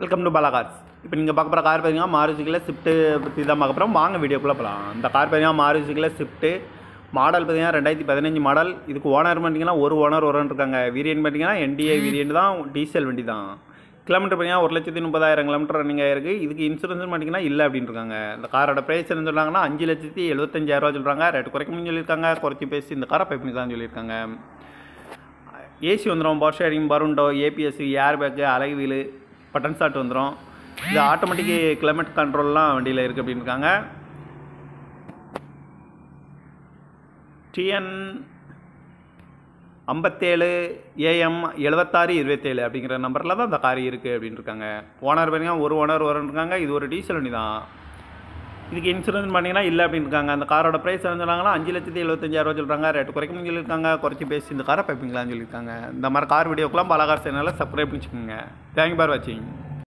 Welcome to Bala cars. இப்போ நீங்கள் பார்க்க போகிற கார் பார்த்தீங்கன்னா மாருதியில் ஸ்விஃப்ட்டு பற்றி தான் பார்க்க போகிறோம். வாங்க வீடியோக்குள்ளே போகலாம். இந்த கார் பார்த்தீங்கன்னா மாருதியில் ஸ்விஃப்ட்டு மாடல் பார்த்தீங்கன்னா 2015 மாடல். இதுக்கு ஓனர் பார்த்தீங்கன்னா ஒரு ஓனர் இருக்காங்க. வேரியன்ட் பார்த்தீங்கன்னா NDA வேரியன்ட் தான், டீசல் வண்டி தான். கிலோமீட்டர் பார்த்தீங்கன்னா 1,30,000 கிலோமீட்டர் ரன்னிங் ஆயிருக்கு. இதுக்கு இன்சூரன்ஸ் பார்த்தீங்கன்னா இல்லை அப்படின்னு இருக்காங்க. இந்த காரோட ப்ரைஸ் என்ன சொல்கிறாங்கன்னா 5,75,000 சொல்கிறாங்க. ரேட்டு குறைக்கணும்னு சொல்லியிருக்காங்க. குறைச்சி பேசி இந்த காரை பை பண்ணி தான் சொல்லியிருக்காங்க. ஏசி வந்துடும், பவர் ஷேரிங், பருண்டோ, APS, ஏர் பேக்கு, அலகு வீலு, பட்டன் ஸ்டார்ட் வந்துடும். இது ஆட்டோமேட்டிக் கிளைமேட் கண்ட்ரோல்லாம் வண்டியில் இருக்குது அப்படின்னு இருக்காங்க. TN 57 AM 7627 அப்படிங்கிற நம்பரில் தான் இந்த கார் இருக்குது அப்படின்னு இருக்காங்க. ஓனர் பார்த்தீங்கன்னா ஒரு ஓனர் இருக்காங்க. இது ஒரு டீசல் வண்டி தான். இதுக்கு இன்சூரன்ஸ் பண்ணிங்கன்னா இல்லை அப்படின்னு இருக்காங்க. அந்த காரோட ப்ரைஸ் என்ன சொன்னாங்கன்னா 5,75,000 சொல்கிறாங்க. ரேட்டு குறைக்கணும்னு சொல்லியிருக்காங்க. குறைச்சி பேசி இந்த காரை பைப்பிங்களான்னு சொல்லியிருக்காங்க. இந்த மாதிரி கார் வீடியோக்கெல்லாம் பாலா கார் சேனலில் சப்ஸ்கிரைப் பண்ணிச்சுக்கோங்க. தேங்க்யூ ஃபார் வாட்சிங்.